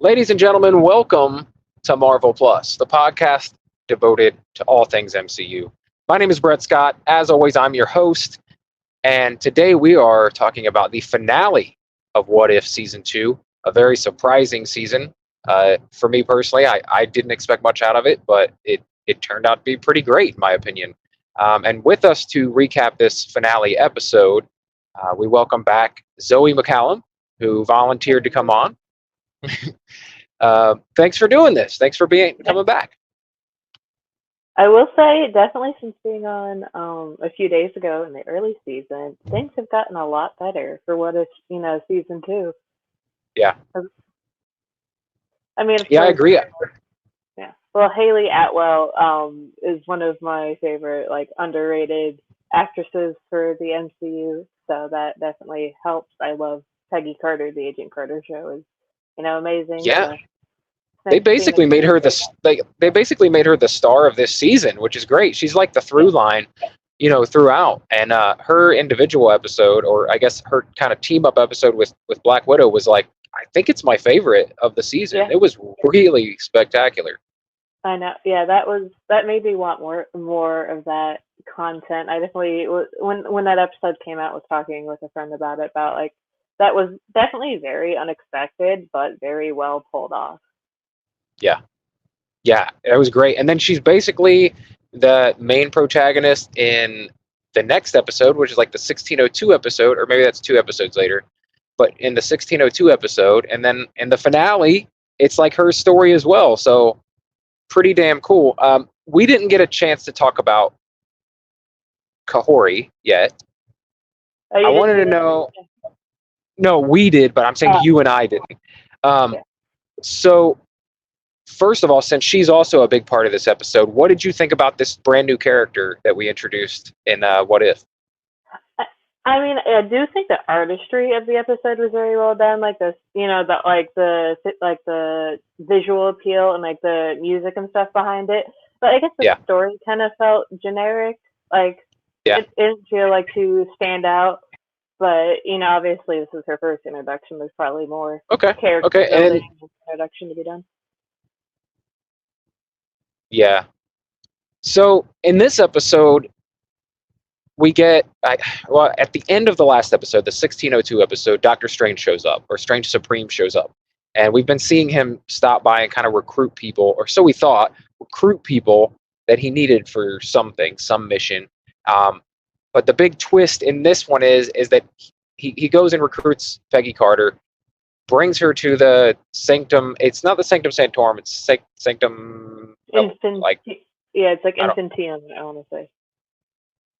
Ladies and gentlemen, welcome to Marvel Plus, the podcast devoted to all things MCU. My name is Brett Scott. As always, I'm your host, and today we are talking about the finale of What If Season 2, a very surprising season. For me personally, I didn't expect much out of it, but it turned out to be pretty great, in my opinion. And with us to recap this finale episode, we welcome back Zoe McCallum, who volunteered to come on. Thanks for doing this. Thanks for coming back. I will say, definitely since being on a few days ago in the early season, things have gotten a lot better for what if, season 2. Yeah. I mean, of Yeah, I course, agree. yeah. Well, Haley Atwell is one of my favorite, underrated actresses for the MCU, so that definitely helps. I love Peggy Carter. The Agent Carter show is, amazing. Yeah. So, They basically made her they basically made her the star of this season, which is great. She's like the through line, throughout. And her individual episode, or I guess her kind of team up episode with Black Widow, was like, I think it's my favorite of the season. Yeah. It was really spectacular. I know. Yeah, that made me want more of that content. I definitely when that episode came out, was talking with a friend about it, about that was definitely very unexpected, but very well pulled off. Yeah, it was great. And then she's basically the main protagonist in the next episode, which is like the 1602 episode, or maybe that's 2 episodes later. But in the 1602 episode, and then in the finale, it's like her story as well. So pretty damn cool. We didn't get a chance to talk about Kahori yet. I wanted to know. No, we did, but I'm saying you and I didn't. So, first of all, since she's also a big part of this episode, what did you think about this brand new character that we introduced in What If? I mean, I do think the artistry of the episode was very well done. Like this, the visual appeal and the music and stuff behind it. But I guess the story kind of felt generic. It didn't feel to stand out. But obviously this is her first introduction. There's probably more character and introduction to be done. Yeah. So in this episode, we get, at the end of the last episode, the 1602 episode, Doctor Strange shows up, or Strange Supreme shows up. And we've been seeing him stop by and kind of recruit people, or so we thought, recruit people that he needed for something, some mission. But the big twist in this one is that he goes and recruits Peggy Carter, brings her to the Sanctum. It's not the Sanctum Sanctorum. It's Sanctum. It's like Infantium, I want to say.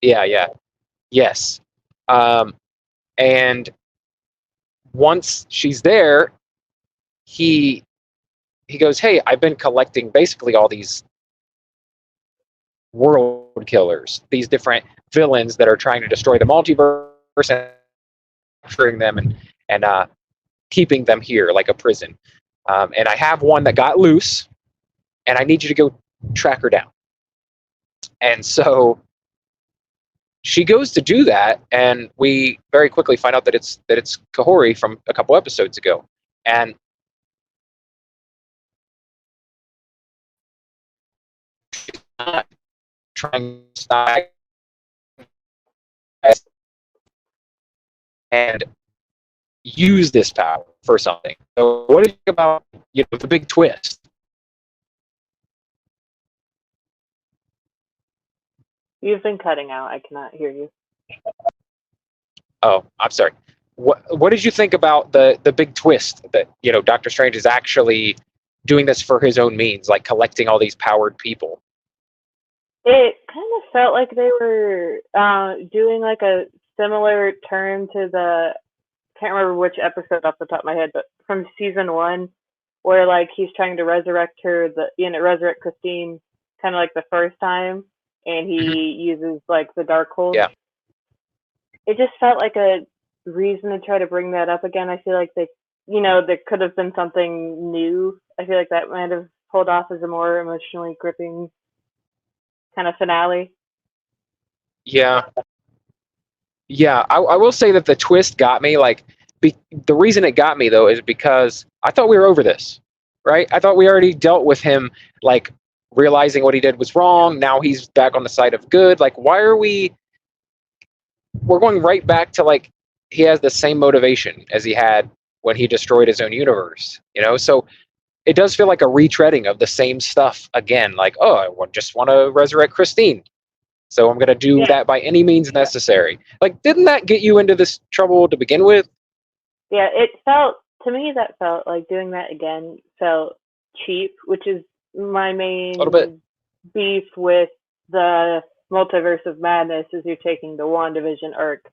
Yeah. Yes. And once she's there, he goes, hey, I've been collecting basically all these world killers, these different villains that are trying to destroy the multiverse, and capturing them and keeping them here like a prison. And I have one that got loose, and I need you to go track her down. And so she goes to do that, and we very quickly find out that it's Kahori from a couple episodes ago. And she's not trying to stop and use this power for something. So what do you think about the big twist? You've been cutting out. I cannot hear you. Oh, I'm sorry. What did you think about the big twist that Doctor Strange is actually doing this for his own means, like collecting all these powered people? It kind of felt like they were doing a similar turn to can't remember which episode off the top of my head, but from season 1, where he's trying to resurrect her, resurrect Christine, kind of the first time, and he uses the dark hold. Yeah. It just felt like a reason to try to bring that up again. I feel like there could have been something new. I feel like that might have pulled off as a more emotionally gripping kind of finale. Yeah. I will say that the twist got me. The reason it got me though is because I thought we were over this. right? I thought we already dealt with him, like, realizing what he did was wrong. Now he's back on the side of good. Like, why are we're going right back to, like, he has the same motivation as he had when he destroyed his own universe, So it does feel like a retreading of the same stuff again. Like, oh, just want to resurrect Christine, so I'm going to do Yeah. that by any means necessary. Like, didn't that get you into this trouble to begin with? Yeah, it felt to me that felt like doing that again felt cheap, which is my A little bit. main beef with the multiverse of madness is you're taking the WandaVision arc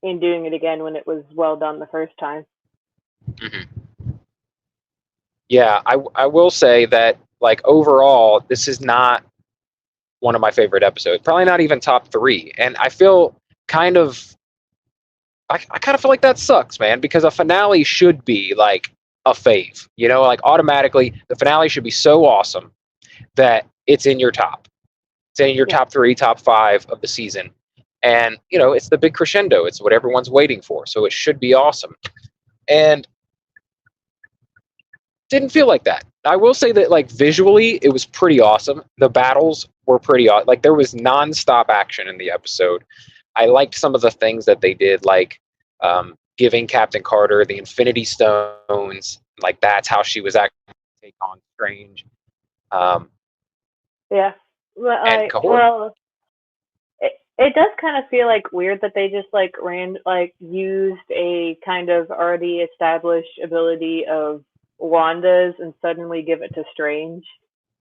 and doing it again when it was well done the first time. Yeah, I will say that, like, overall, this is not one of my favorite episodes. Probably not even top 3. And I feel kind of, I kind of feel like that sucks, man, because a finale should be like a fave. Like, automatically the finale should be so awesome that it's in your top. It's in your top 3, top 5 of the season. And, it's the big crescendo. It's what everyone's waiting for. So it should be awesome. And didn't feel like that. I will say that, like, visually, it was pretty awesome. The battles were pretty awesome. Like, there was nonstop action in the episode. I liked some of the things that they did, like giving Captain Carter the Infinity Stones. Like, that's how she was actually take on Strange. Yeah. Well, it does kind of feel like weird that they just used a kind of already established ability of Wanda's and suddenly give it to Strange,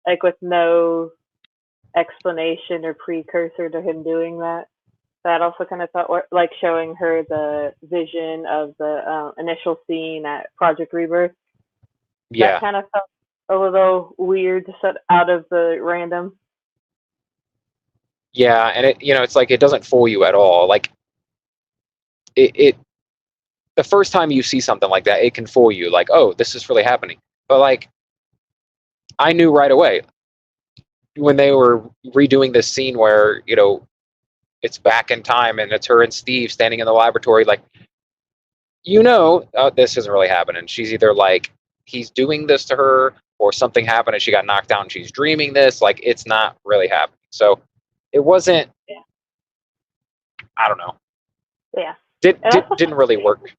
like with no explanation or precursor to him doing that. That also kind of felt like showing her the vision of the initial scene at Project Rebirth. Yeah. That kind of felt a little weird to set out of the random. Yeah, and it's like, it doesn't fool you at all. Like, it the first time you see something like that, it can fool you. Like, oh, this is really happening. But, like, I knew right away when they were redoing this scene where, it's back in time and it's her and Steve standing in the laboratory, like, this isn't really happening. She's either, like, he's doing this to her, or something happened and she got knocked down and she's dreaming this. Like, it's not really happening. So it wasn't, I don't know. Yeah. Didn't really work.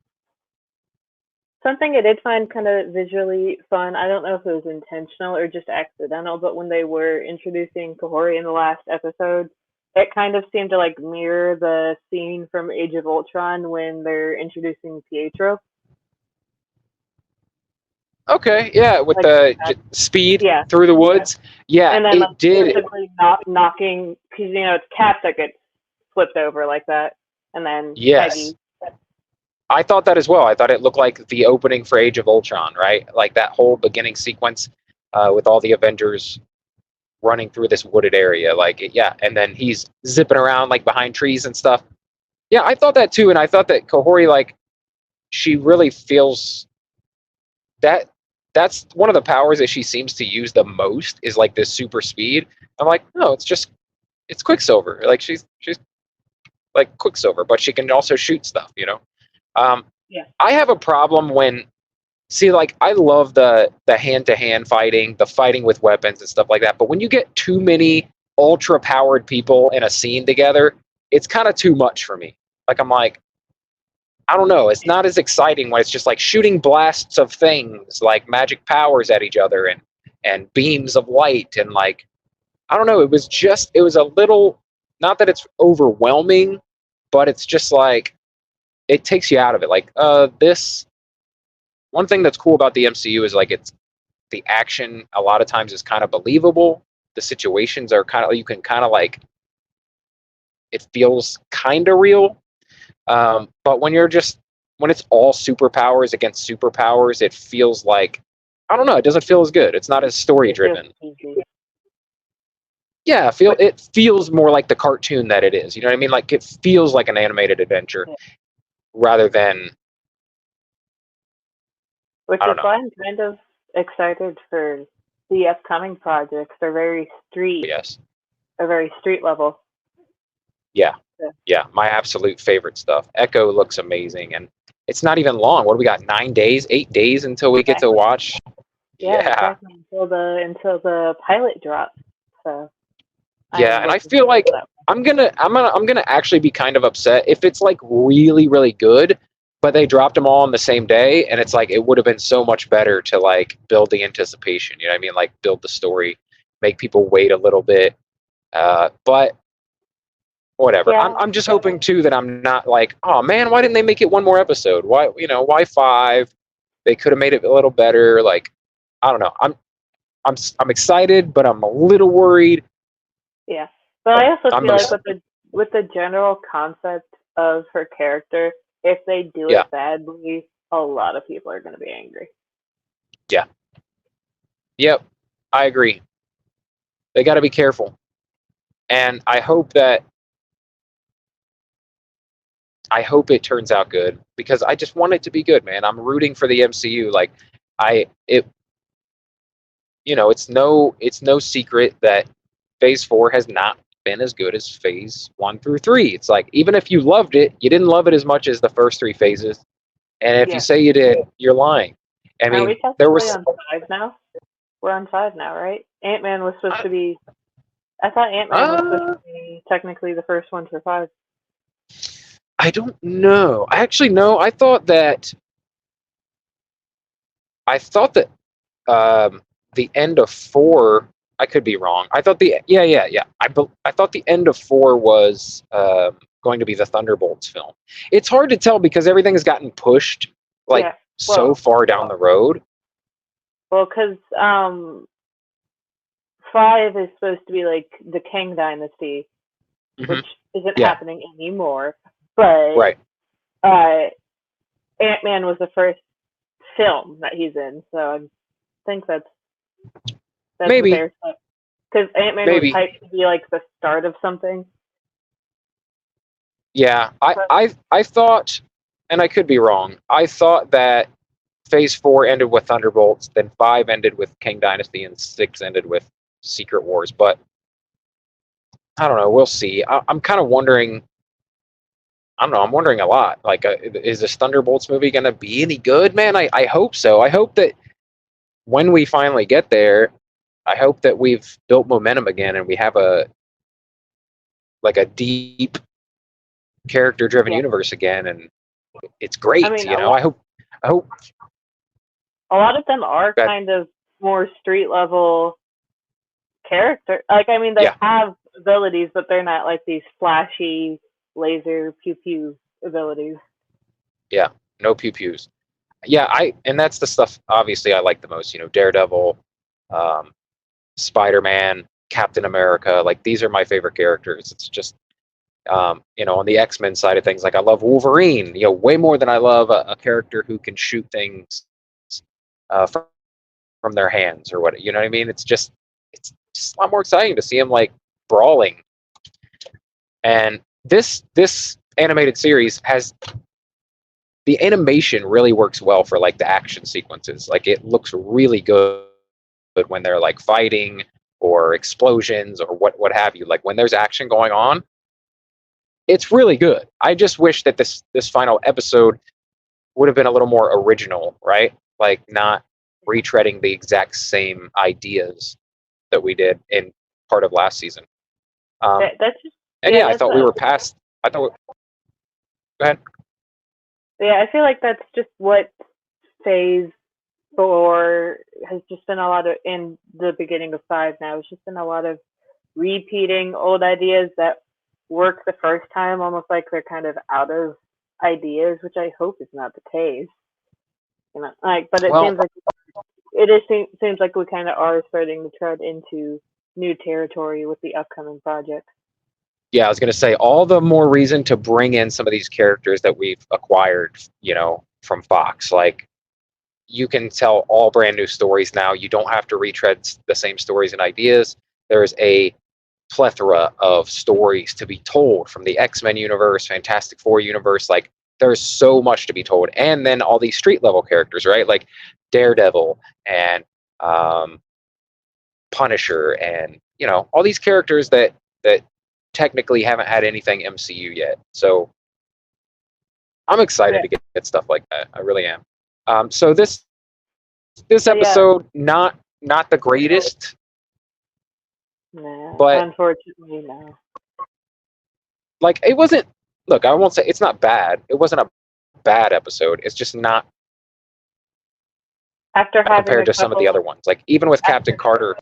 Something I did find kind of visually fun, I don't know if it was intentional or just accidental, but when they were introducing Kahori in the last episode, it kind of seemed to, like, mirror the scene from Age of Ultron when they're introducing Pietro. Okay, yeah, with, like, the speed through the woods. Yeah, and then, it did. Basically knocking, because, it's Cap that gets flipped over like that, and then Yes. Peggy. I thought that as well. I thought it looked like the opening for Age of Ultron, right? Like, that whole beginning sequence with all the Avengers running through this wooded area. Like, and then he's zipping around, like, behind trees and stuff. Yeah, I thought that too, and I thought that Kahori, like, she really feels that that's one of the powers that she seems to use the most, is, like, this super speed. I'm like, no, it's Quicksilver. Like, she's like Quicksilver, but she can also shoot stuff, I have a problem when, like, I love the hand-to-hand fighting, the fighting with weapons and stuff like that, but when you get too many ultra-powered people in a scene together, it's kind of too much for me. Like, I'm like, I don't know, it's not as exciting when it's just, like, shooting blasts of things, like magic powers at each other, and beams of light, and, like, I don't know, it was a little, not that it's overwhelming, but it's just, like, it takes you out of it. Like, this one thing that's cool about the MCU is, like, it's the action a lot of times is kind of believable. The situations are kind of, you can kind of, like, it feels kind of real. But when it's all superpowers against superpowers, it feels like, I don't know, it doesn't feel as good. It's not as story driven. Yeah, it feels more like the cartoon that it is. You know what I mean? Like, it feels like an animated adventure rather than. Which is why I'm kind of excited for the upcoming projects. They're very street. Yes. They're very street level. Yeah, my absolute favorite stuff. Echo looks amazing, and it's not even long. What do we got? 9 days, 8 days until we get to watch Yeah, Yeah, exactly. Until the pilot drops. So I yeah, am and I looking feel forward like to that. I'm gonna actually be kind of upset if it's like really really good, but they dropped them all on the same day, and it's like it would have been so much better to like build the anticipation. You know what I mean? Like build the story, make people wait a little bit. But whatever. Yeah, I'm just hoping too that I'm not like, oh man, why didn't they make it one more episode? Why why five? They could have made it a little better. Like I don't know. I'm excited, but I'm a little worried. yeah. But I also I'm feel like most with the general concept of her character, if they do yeah it badly, a lot of people are going to be angry. yeah yep. I agree. They got to be careful, and I hope it turns out good because I just want it to be good, man. I'm rooting for the MCU. Like I it it's no secret that Phase 4 has not been as good as Phase 1 through 3. It's like even if you loved it, you didn't love it as much as the first three phases. And if you Yeah. say you did, you're lying. I Are we mean, there technically was on five now? We're on five now, right? Ant-Man was supposed uh, to be. I thought Ant-Man was supposed uh, to be technically the first one for five. I don't know. I actually know. I thought that the end of 4. I could be wrong. I thought the yeah. I thought the end of 4 was going to be the Thunderbolts film. It's hard to tell because everything has gotten pushed like Yeah. so Well, far down the road. because five is supposed to be like the Kang Dynasty, Hmm. which isn't Yeah, happening anymore. But right. uh, Ant-Man was the first film that he's in, so I think that's the Maybe, fair stuff. Because Ant-Man was maybe. hyped to be like the start of something. Yeah, But I thought, and I could be wrong. I thought that Phase 4 ended with Thunderbolts, then 5 ended with King Dynasty, and 6 ended with Secret Wars. But I don't know. We'll see. I'm kind of wondering. I don't know. I'm wondering a lot. Like, is this Thunderbolts movie going to be any good, man? I hope so. I hope that when we finally get there, I hope that we've built momentum again and we have a deep character driven yeah, universe again, and it's I great. mean, I hope a lot of them are that kind of more street level character. Like, I mean, they yeah have abilities, but they're not like these flashy laser pew pew abilities. yeah no pew pews. Yeah, and that's the stuff obviously I like the most. Daredevil, um, Spider Man, Captain America. Like these are my favorite characters. It's just on the X Men side of things, like I love Wolverine. Way more than I love a character who can shoot things from their hands or what. You know what I mean? It's just a lot more exciting to see him like brawling. And this animated series has the animation really works well for like the action sequences. Like it looks really good when they're like fighting or explosions or what have you. Like when there's action going on, it's really good. I just wish that this final episode would have been a little more original, right? Like not retreading the exact same ideas that we did in part of last season. Um, That's just and yeah, yeah, I that's thought we were past. I thought. Go ahead. yeah. I feel like that's just what phase four has just been a lot of in the beginning of five now. It's just been a lot of repeating old ideas that work the first time, almost like they're kind of out of ideas, which I hope is not the case. But it Well, seems like seems like we kind of are starting to tread into new territory with the upcoming project. yeah, I was going to say all the more reason to bring in some of these characters that we've acquired, from Fox. Like you can tell all brand new stories now. You don't have to retread the same stories and ideas. There's a plethora of stories to be told from the X-Men universe, Fantastic Four universe. Like there's so much to be told. And then all these street level characters, right? Like Daredevil and um, Punisher and, all these characters that technically haven't had anything MCU yet. So I'm excited Yeah. to get stuff like that. I really am. So this This But yeah, episode, not the greatest, nah, but unfortunately, no. like it wasn't. Look, I won't say it's not bad. It wasn't a bad episode. It's just not After having compared a to some of the couple, other ones. Like even with after, Captain Carter.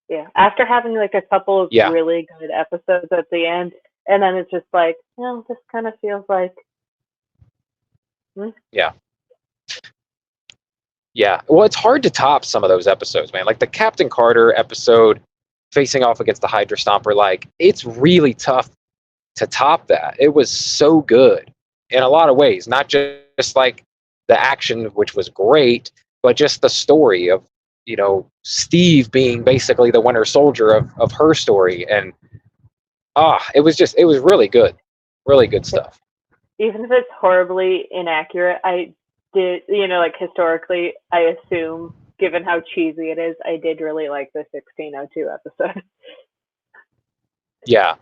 yeah, after having like a couple of Yeah, really good episodes at the end, and then it's just like, this kind of feels like, hmm, yeah, yeah. Well, it's hard to top some of those episodes, man. Like the Captain Carter episode, facing off against the Hydra Stomper. Like it's really tough to top that. It was so good in a lot of ways, not just like the action, which was great, but just the story of, Steve being basically the Winter Soldier of her story. And it was really good stuff. even if it's horribly inaccurate, I did, like historically, I assume, given how cheesy it is, I did really like the 1602 episode. Yeah.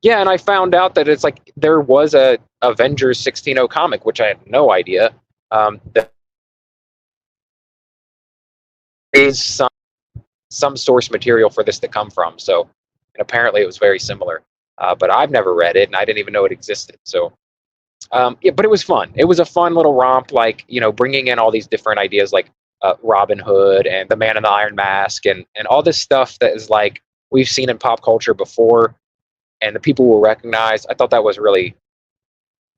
Yeah, and I found out that it's like there was a Avengers 16 comic, which I had no idea. That is some source material for this to come from. So, and apparently it was very similar. But I've never read it, and I didn't even know it existed. So, yeah, but it was fun. It was a fun little romp, like bringing in all these different ideas, like Robin Hood and the Man in the Iron Mask, and all this stuff that is like we've seen in pop culture before, and the people will recognize. I thought that was really,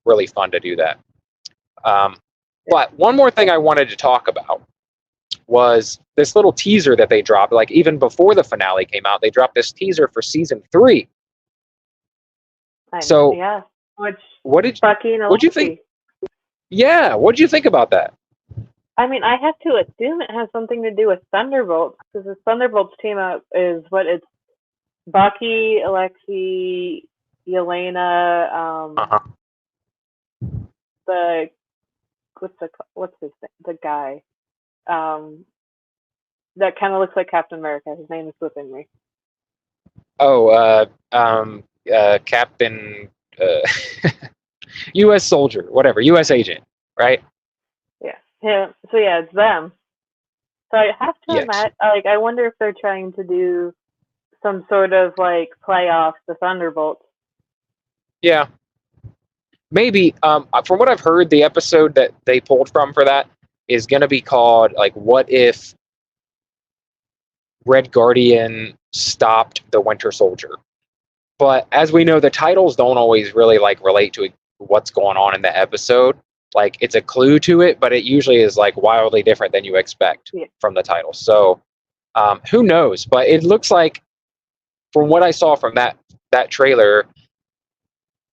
really fun to do that. But one more thing I wanted to talk about was this little teaser that they dropped. Like even before the finale came out, they dropped this teaser for season 3. I know, So yeah. Which what did Bucky and what you think? Alexi. Yeah, what did you think about that? I mean, I have to assume it has something to do with Thunderbolts, because the Thunderbolts team up is what it's Bucky, Alexi, Yelena, Uh-huh. the what's his name? The guy, that kind of looks like Captain America. His name is slipping me. Oh, Captain, U.S. soldier, whatever, U.S. agent, right? Yeah. So yeah, it's them. So I have to Yes. imagine, like, I wonder if they're trying to do some sort of like play off the Thunderbolts. Yeah. Maybe. From what I've heard, the episode that they pulled from for that is going to be called like "What If Red Guardian Stopped the Winter Soldier." But as we know, the titles don't always really like relate to what's going on in the episode. Like it's a clue to it, but it usually is like wildly different than you expect from the title. So who knows? But it looks like, from what I saw from that trailer,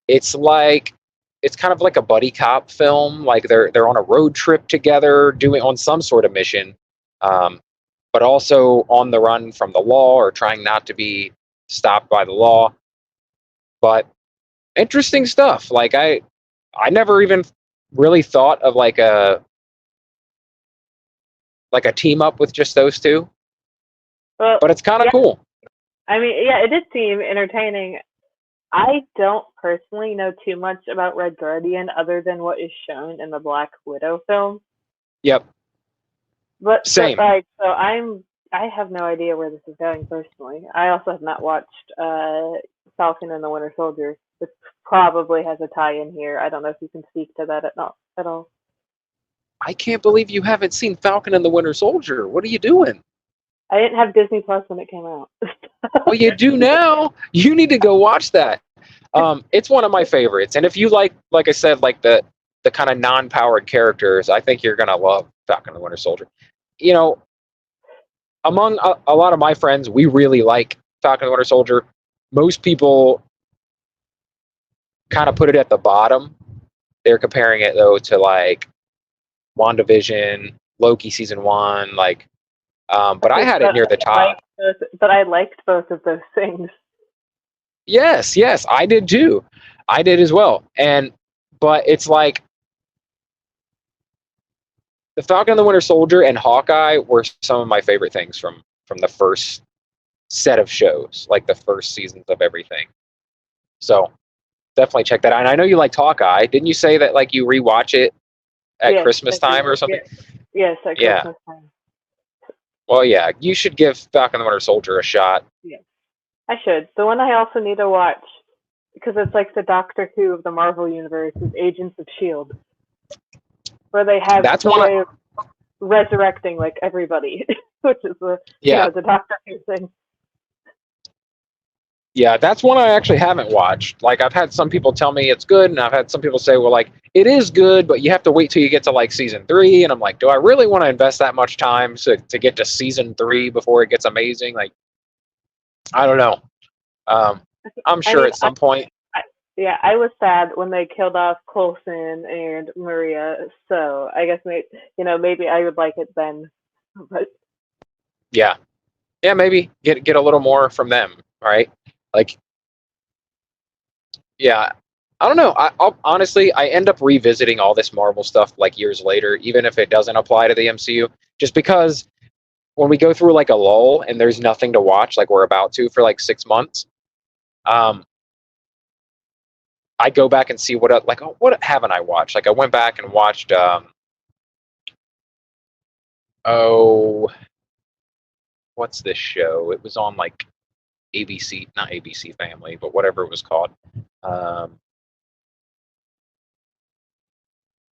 it's kind of like a buddy cop film. Like they're on a road trip together, doing on some sort of mission, but also on the run from the law or trying not to be stopped by the law. But interesting stuff. Like I never even really thought of like a team up with just those two. Well, But it's kind of cool. I mean, yeah, it did seem entertaining. I don't personally know too much about Red Guardian other than what is shown in the Black Widow film. Yep. But Same. so I have no idea where this is going personally. I also have not watched Falcon and the Winter Soldier, which probably has a tie-in here. I don't know if you can speak to that at all. I can't believe you haven't seen Falcon and the Winter Soldier. What are you doing? I didn't have Disney Plus when it came out. Well, you do now. You need to go watch that. It's one of my favorites. And if you like I said, like the kind of non-powered characters, I think you're gonna love Falcon and the Winter Soldier. Among a lot of my friends, we really like Falcon and the Winter Soldier. Most people kind of put it at the bottom. They're comparing it though to like WandaVision, Loki season 1, like. But I had it near the top. But I liked both of those things. Yes, I did too. I did as well. But it's like the Falcon and the Winter Soldier and Hawkeye were some of my favorite things from the first set of shows, like the first seasons of everything. So definitely check that out. And I know you liked Hawkeye. Didn't you say that like you rewatch it at Christmas time or something? Yes, at Yeah. Christmas time. Well, yeah, you should give Falcon and the Winter Soldier a shot. Yes, I should. The one I also need to watch because it's like the Doctor Who of the Marvel universe is Agents of Shield, where they have That's a one. way of resurrecting like everybody, which is the Yeah, the Doctor Who thing. yeah, that's one I actually haven't watched. Like, I've had some people tell me it's good, and I've had some people say, well, like, it is good, but you have to wait till you get to like season 3. And I'm like, do I really want to invest that much time to get to season 3 before it gets amazing? Like, I don't know. Um, I'm I sure mean, at some point. yeah, I was sad when they killed off Coulson and Maria, so I guess maybe I would like it then. But Yeah, yeah, maybe get a little more from them. Right? Like, yeah, I don't know. I'll honestly, I end up revisiting all this Marvel stuff like years later, even if it doesn't apply to the MCU, just because when we go through like a lull and there's nothing to watch, like we're about to for like 6 months, um, I go back and see what haven't I watched? Like I went back and watched, oh, what's this show? It was on like ABC, not ABC Family, but whatever it was called. Um,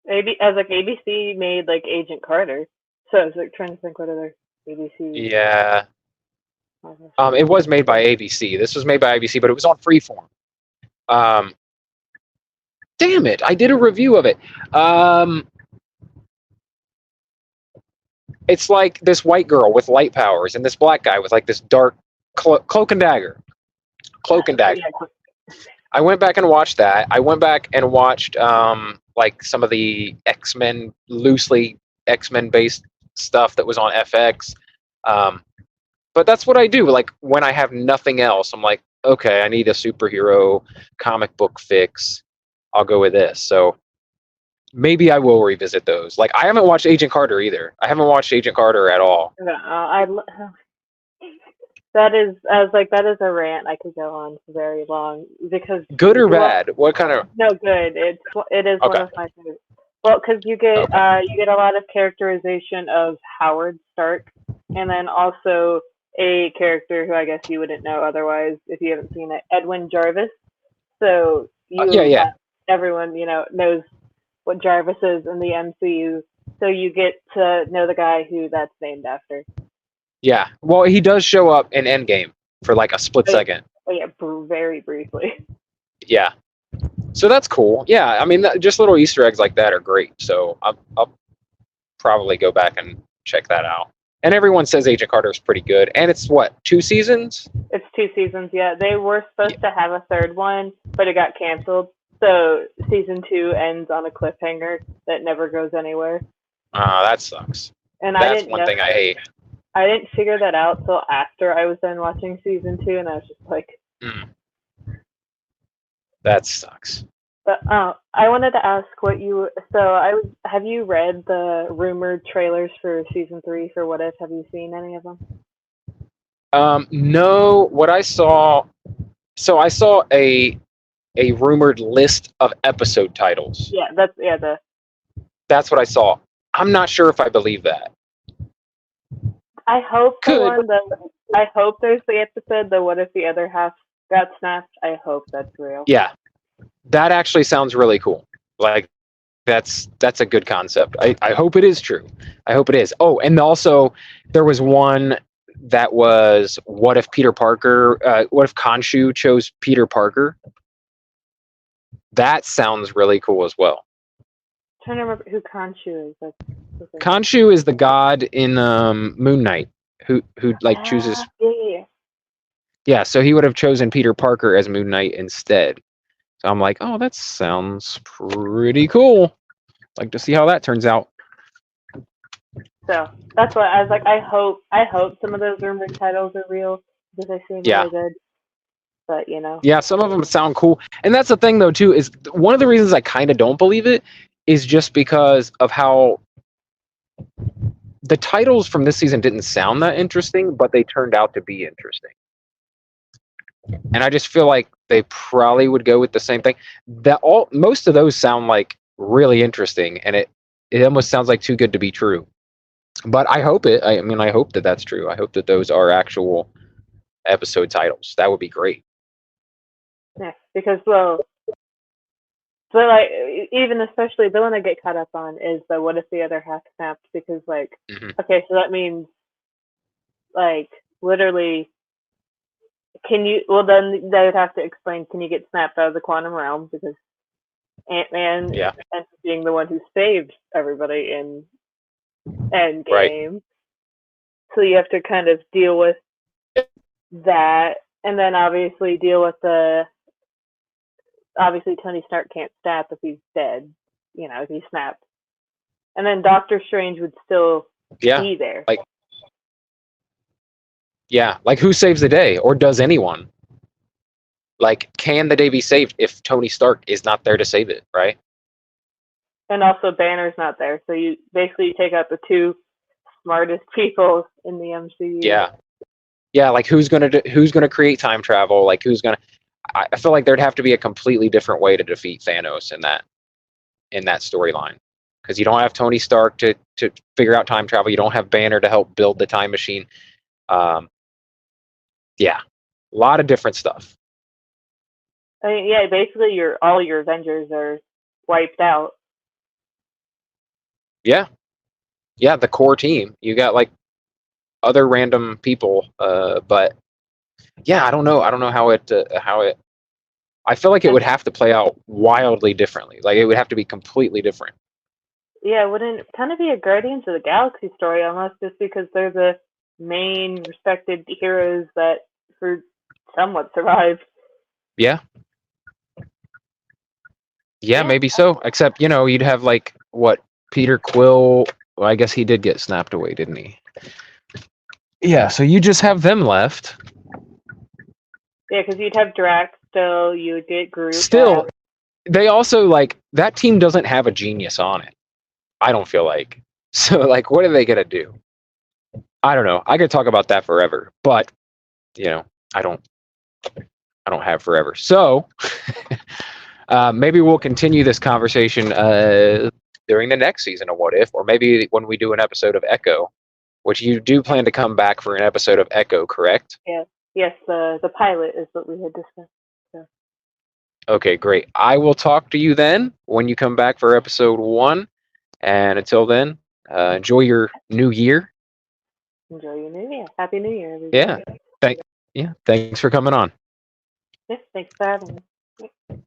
ABC made like Agent Carter, so I was like trying to think what other ABC. yeah, it was made by ABC. This was made by ABC, but it was on Freeform. Um, damn it, I did a review of it. It's like this white girl with light powers and this black guy with like this dark cloak and dagger. Cloak and dagger. I went back and watched that. I went back and watched like some of the X-Men, loosely X-Men based stuff that was on FX. But that's what I do. Like when I have nothing else, I'm like, okay, I need a superhero comic book fix. I'll go with this. So maybe I will revisit those. Like I haven't watched Agent Carter either. I haven't watched Agent Carter at all. No, that is, I was like, that is a rant I could go on for very long because Good or bad? What kind of? no good. It is Okay. one of my favorites. Well, because you get a lot of characterization of Howard Stark, and then also a character who I guess you wouldn't know otherwise if you haven't seen it, Edwin Jarvis. So everyone knows what Jarvis is in the MCU. So you get to know the guy who that's named after. Yeah. Well, he does show up in Endgame for like a split second. Oh, yeah, very briefly. Yeah. So that's cool. Yeah. I mean, just little Easter eggs like that are great. So I'll probably go back and check that out. And everyone says Agent Carter is pretty good. And it's what, 2 seasons? It's 2 seasons, yeah. They were supposed to have a third one, but it got canceled. So season 2 ends on a cliffhanger that never goes anywhere. That sucks. And that's one thing I hate. I didn't figure that out till after I was done watching season 2, and I was just like, that sucks. But I wanted to ask have you read the rumored trailers for season 3 for What If? Have you seen any of them? No. What I saw, I saw a rumored list of episode titles. Yeah, that's what I saw. I'm not sure if I believe that. I hope I hope there's the episode, the What If the Other Half Got Snapped. I hope that's real. Yeah. That actually sounds really cool. Like that's a good concept. I hope it is true. I hope it is. Oh, and also there was one that was what if Khonshu chose Peter Parker? That sounds really cool as well. I'm trying to remember who Khonshu is. Khonshu is the god in Moon Knight who chooses. Yeah, so he would have chosen Peter Parker as Moon Knight instead. So I'm like, oh, that sounds pretty cool. Like to see how that turns out. So that's what I was like. I hope some of those rumored titles are real because they seem really good. But yeah, some of them sound cool, and that's the thing though too. Is one of the reasons I kind of don't believe it is just because of how the titles from this season didn't sound that interesting, but they turned out to be interesting. And I just feel like they probably would go with the same thing. Most of those sound like really interesting, and it almost sounds like too good to be true. But I hope it. I mean, I hope that that's true. I hope that those are actual episode titles. That would be great. Yeah, because well, so like even especially the one I get caught up on is the what if the other half snapped? Because like, Hmm. okay, so that means like literally, can you? Well, then they would have to explain. Can you get snapped out of the quantum realm? Because Ant-Man Yeah. ends up being the one who saves everybody in Right. Endgame. So you have to kind of deal with that, and then obviously deal with the obviously Tony Stark can't snap if he's dead. You know, if he snapped, and then Doctor Strange would still Yeah. be there. Like, yeah. Like, who saves the day, or does anyone? Like, can the day be saved if Tony Stark is not there to save it? Right. And also Banner's not there, so you basically take out the two smartest people in the MCU. Yeah. Yeah. Like, who's gonna create time travel? Like, who's gonna? I feel like there'd have to be a completely different way to defeat Thanos in that storyline, because you don't have Tony Stark to figure out time travel. You don't have Banner to help build the time machine. Um, yeah, a lot of different stuff. I mean, yeah, basically all your Avengers are wiped out. Yeah, yeah, the core team. You got like other random people, but yeah, I don't know. I don't know how it. I feel like it And would have to play out wildly differently. Like it would have to be completely different. yeah, wouldn't it kind of be a Guardians of the Galaxy story almost, just because they're the main respected heroes that for somewhat survived. Yeah, yeah, Yeah, maybe so. Except you'd have like what Peter Quill. Well, I guess he did get snapped away, didn't he? Yeah, so you just have them left. yeah, because you'd have Drax still, you would get Groot back. Still, they also like that team doesn't have a genius on it. I don't feel like. So like, what are they gonna do? I don't know. I could talk about that forever, but you know, I don't. I don't have forever. So maybe we'll continue this conversation during the next season of What If, or maybe when we do an episode of Echo, which you do plan to come back for an episode of Echo, correct? Yeah, yes, the pilot is what we had discussed. So Okay, great. I will talk to you then when you come back for episode 1. And until then, enjoy your new year. enjoy your new year. Happy New Year, Yeah. everybody. Thank. Yeah. Thanks for coming on. Yes, thanks for having me.